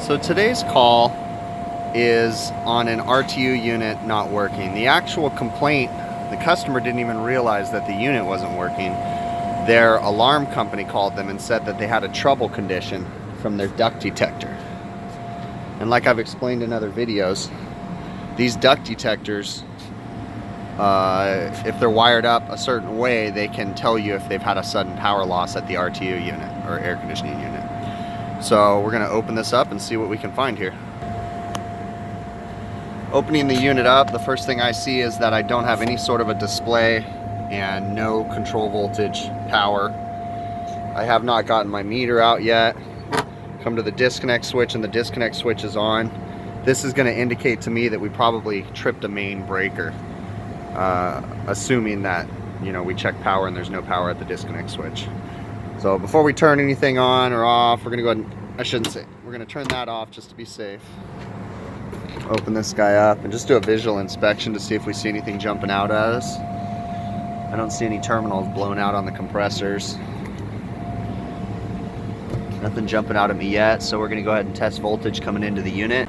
So today's call is on an RTU unit not working. The actual complaint, the customer didn't even realize that the unit wasn't working. Their alarm company called them and said that they had a trouble condition from their duct detector. And like I've explained in other videos, these duct detectors, if they're wired up a certain way, they can tell you if they've had a sudden power loss at the RTU unit or air conditioning unit. So we're going to open this up and see what we can find here. Opening the unit up, the first thing I see is that I don't have any sort of a display and no control voltage power. I have not gotten my meter out yet. Come to the disconnect switch and the disconnect switch is on. This is going to indicate to me that we probably tripped a main breaker, assuming that, you know, we check power and there's no power at the disconnect switch. So before we turn anything on or off, we're going to go ahead and, I shouldn't say, we're going to turn that off just to be safe. Open this guy up and just do a visual inspection to see if we see anything jumping out at us. I don't see any terminals blown out on the compressors. Nothing jumping out at me yet, so we're going to go ahead and test voltage coming into the unit.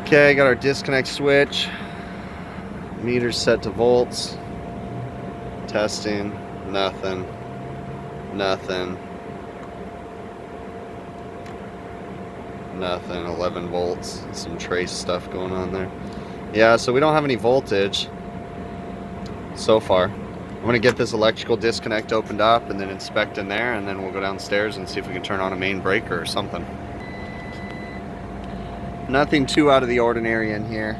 Okay, got our disconnect switch. Meter's set to volts. Testing, nothing. Nothing. 11 volts. Some trace stuff going on there. Yeah, so we don't have any voltage so far. I'm going to get this electrical disconnect opened up and then inspect in there, and then we'll go downstairs and see if we can turn on a main breaker or something. Nothing too out of the ordinary in here.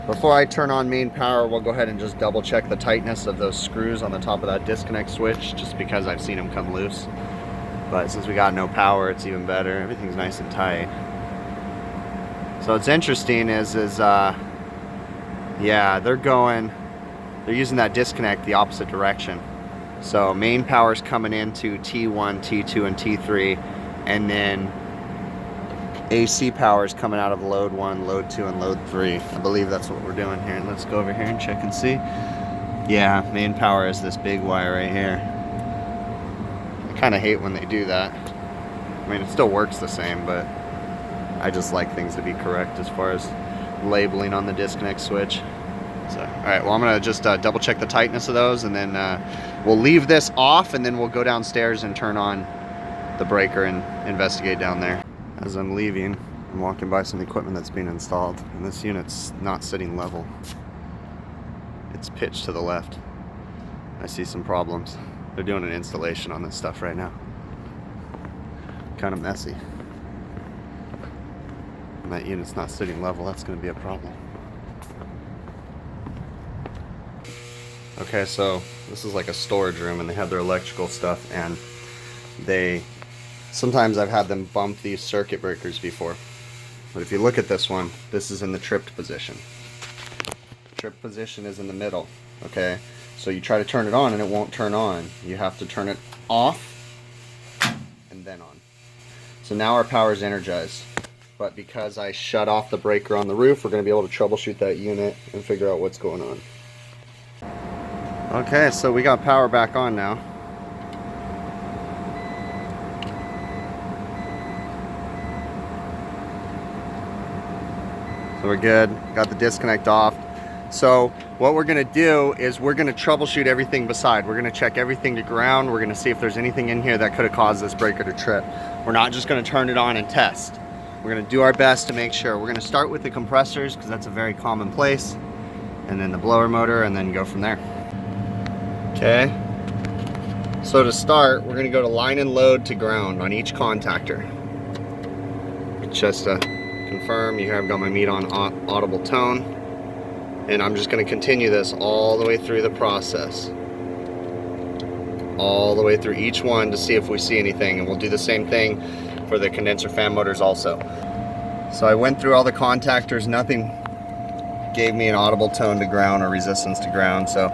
Before I turn on main power, we'll go ahead and just double check the tightness of those screws on the top of that disconnect switch, just because I've seen them come loose. But since we got no power, it's even better. Everything's nice and tight. So what's interesting is yeah, they're using that disconnect the opposite direction. So main power's coming into T1, T2, and T3, and then AC power is coming out of load 1, load 2, and load 3. I believe that's what we're doing here. And let's go over here and check and see. Yeah, main power is this big wire right here. I kind of hate when they do that. I mean, it still works the same, but I just like things to be correct as far as labeling on the disconnect switch. So, all right, well, I'm going to just double check the tightness of those, and then we'll leave this off, and then we'll go downstairs and turn on the breaker and investigate down there. As I'm leaving, I'm walking by some equipment that's being installed, and this unit's not sitting level. It's pitched to the left. I see some problems. They're doing an installation on this stuff right now. Kind of messy. And that unit's not sitting level, that's going to be a problem. Okay, so this is like a storage room, and they have their electrical stuff, and sometimes I've had them bump these circuit breakers before. But if you look at this one, this is in the tripped position. Tripped position is in the middle, okay? So you try to turn it on and it won't turn on. You have to turn it off and then on. So now our power is energized. But because I shut off the breaker on the roof, we're going to be able to troubleshoot that unit and figure out what's going on. Okay, so we got power back on now. So we're good, got the disconnect off. So what we're gonna do is we're gonna troubleshoot everything beside. We're gonna check everything to ground. We're gonna see if there's anything in here that could have caused this breaker to trip. We're not just gonna turn it on and test. We're gonna do our best to make sure. We're gonna start with the compressors because that's a very common place, and then the blower motor, and then go from there. Okay, so to start, we're gonna go to line and load to ground on each contactor. Just to confirm, you hear I've got my meter on audible tone, and I'm just going to continue this all the way through the process, all the way through each one to see if we see anything, and we'll do the same thing for the condenser fan motors also. So I went through all the contactors, nothing gave me an audible tone to ground or resistance to ground. So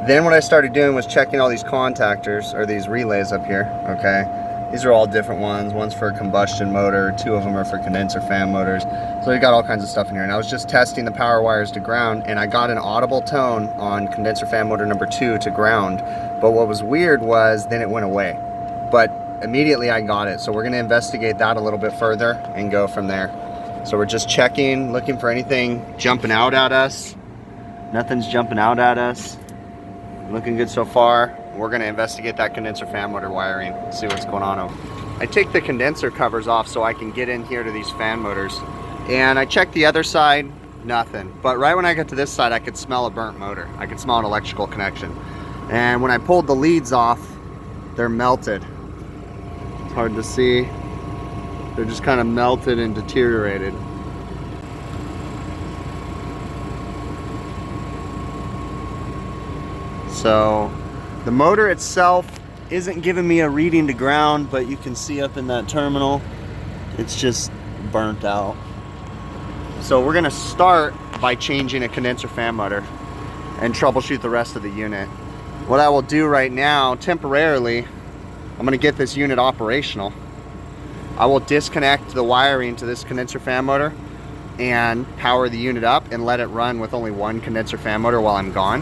then what I started doing was checking all these contactors, or these relays up here, okay? These are all different ones. One's for a combustion motor, 2 of them are for condenser fan motors. So we got all kinds of stuff in here. And I was just testing the power wires to ground, and I got an audible tone on condenser fan motor number 2 to ground. But what was weird was then it went away. But immediately I got it. So we're gonna investigate that a little bit further and go from there. So we're just checking, looking for anything jumping out at us. Nothing's jumping out at us. Looking good so far. We're gonna investigate that condenser fan motor wiring, see what's going on. I take the condenser covers off so I can get in here to these fan motors. And I checked the other side, nothing. But right when I got to this side, I could smell a burnt motor. I could smell an electrical connection. And when I pulled the leads off, they're melted. It's hard to see. They're just kind of melted and deteriorated. So the motor itself isn't giving me a reading to ground, but you can see up in that terminal, it's just burnt out. So we're gonna start by changing a condenser fan motor and troubleshoot the rest of the unit. What I will do right now, temporarily, I'm gonna get this unit operational. I will disconnect the wiring to this condenser fan motor and power the unit up and let it run with only one condenser fan motor while I'm gone.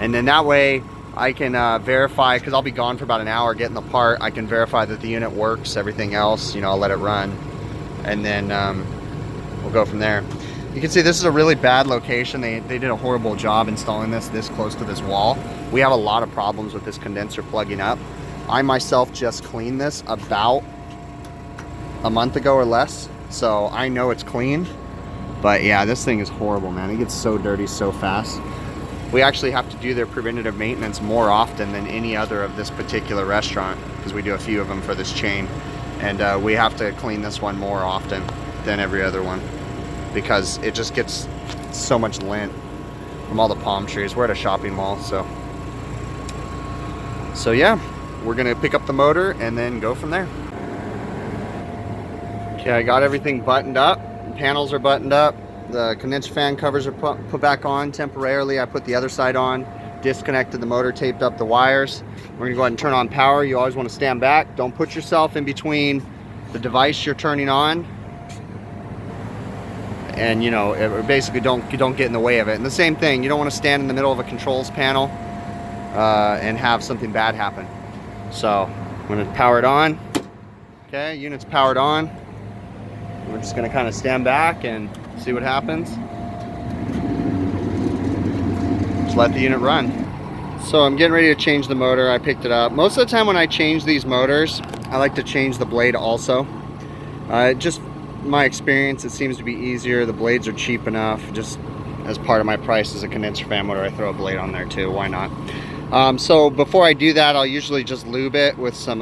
And then that way I can verify, because I'll be gone for about an hour getting the part, I can verify that the unit works, everything else, you know, I'll let it run. And then we'll go from there. You can see this is a really bad location. They did a horrible job installing this close to this wall. We have a lot of problems with this condenser plugging up. I myself just cleaned this about a month ago or less, so I know it's clean. But yeah, this thing is horrible, man. It gets so dirty so fast. We actually have to do their preventative maintenance more often than any other of this particular restaurant, because we do a few of them for this chain. And we have to clean this one more often than every other one, because it just gets so much lint from all the palm trees. We're at a shopping mall, so yeah, we're gonna pick up the motor and then go from there. Okay, I got everything buttoned up. The panels are buttoned up. The condenser fan covers are put back on temporarily. I put the other side on, disconnected the motor, taped up the wires. We're gonna go ahead and turn on power. You always wanna stand back. Don't put yourself in between the device you're turning on and, you know, basically don't get in the way of it. And the same thing, you don't wanna stand in the middle of a controls panel and have something bad happen. So I'm gonna power it on. Okay, unit's powered on. We're just gonna kind of stand back and see what happens. Just let the unit run. So I'm getting ready to change the motor. I picked it up. Most of the time when I change these motors, I like to change the blade also. Just my experience, it seems to be easier. The blades are cheap enough. Just as part of my price as a condenser fan motor, I throw a blade on there too. Why not? So before I do that, I'll usually just lube it with some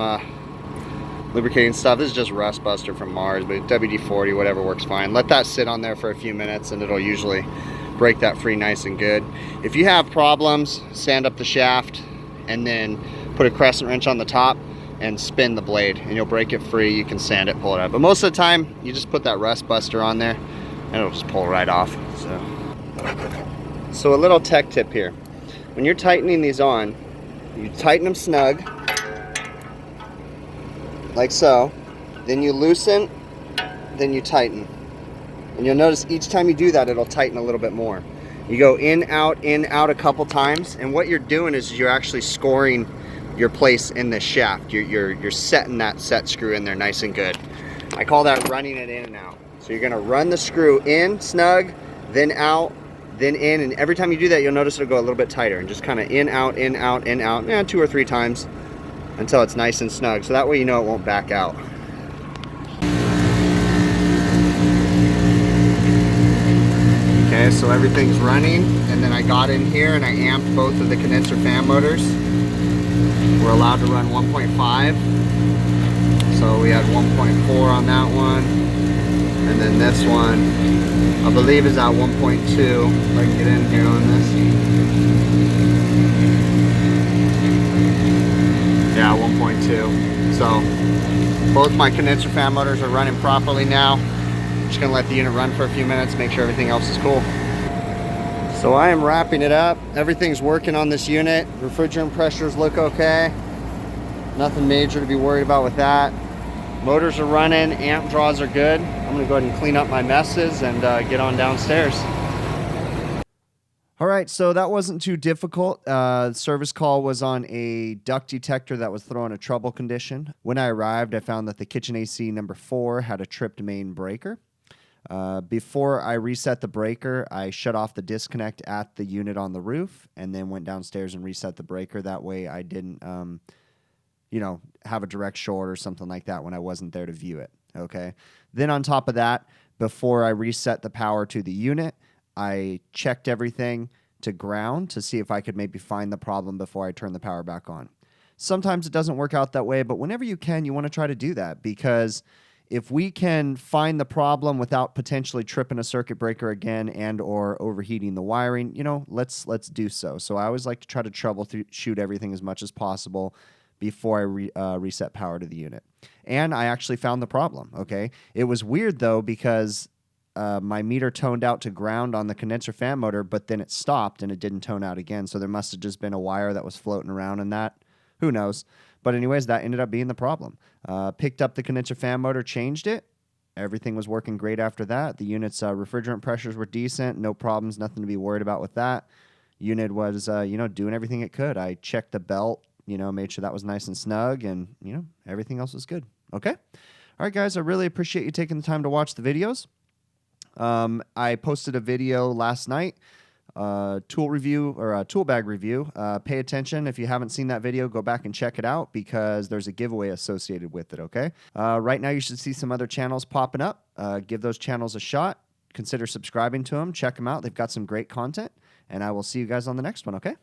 lubricating stuff. This is just Rust Buster from Mars, but WD-40, whatever works fine. Let that sit on there for a few minutes and it'll usually break that free nice and good. If you have problems, sand up the shaft and then put a crescent wrench on the top and spin the blade and you'll break it free. You can sand it, pull it out. But most of the time, you just put that Rust Buster on there and it'll just pull right off. So a little tech tip here. When you're tightening these on, you tighten them snug, like so, then you loosen, then you tighten. And you'll notice each time you do that, it'll tighten a little bit more. You go in, out a couple times, and what you're doing is you're actually scoring your place in the shaft. You're setting that set screw in there nice and good. I call that running it in and out. So you're gonna run the screw in, snug, then out, then in, and every time you do that, you'll notice it'll go a little bit tighter, and just kind of in, out, 2 or 3 times until it's nice and snug. So that way you know it won't back out. Okay, so everything's running, and then I got in here and I amped both of the condenser fan motors. We're allowed to run 1.5. So we had 1.4 on that one. And then this one, I believe, is at 1.2. If I can get in here on this. Yeah, 1.2. So both my condenser fan motors are running properly now. I'm just gonna let the unit run for a few minutes, make sure everything else is cool. So I am wrapping it up. Everything's working on this unit. Refrigerant pressures look okay. Nothing major to be worried about with that. Motors are running, amp draws are good. I'm gonna go ahead and clean up my messes and get on downstairs. All right, so that wasn't too difficult. Service call was on a duct detector that was throwing a trouble condition. When I arrived, I found that the kitchen AC number 4 had a tripped main breaker. Before I reset the breaker, I shut off the disconnect at the unit on the roof and then went downstairs and reset the breaker. That way I didn't, have a direct short or something like that when I wasn't there to view it, okay? Then on top of that, before I reset the power to the unit, I checked everything to ground to see if I could maybe find the problem before I turn the power back on. Sometimes it doesn't work out that way, but whenever you can, you want to try to do that, because if we can find the problem without potentially tripping a circuit breaker again and or overheating the wiring, let's do so. So I always like to try to troubleshoot everything as much as possible before I reset power to the unit. And I actually found the problem, okay? It was weird, though, because my meter toned out to ground on the condenser fan motor, but then it stopped and it didn't tone out again. So there must have just been a wire that was floating around in that. Who knows? But anyways, that ended up being the problem. Picked up the condenser fan motor, changed it. Everything was working great after that. The unit's refrigerant pressures were decent. No problems, nothing to be worried about with that. Unit was, doing everything it could. I checked the belt, made sure that was nice and snug, and, everything else was good. Okay? All right, guys, I really appreciate you taking the time to watch the videos. I posted a video last night, tool review or a tool bag review. Pay attention. If you haven't seen that video, go back and check it out because there's a giveaway associated with it, okay? Right now you should see some other channels popping up. Give those channels a shot. Consider subscribing to them. Check them out. They've got some great content, and I will see you guys on the next one, okay?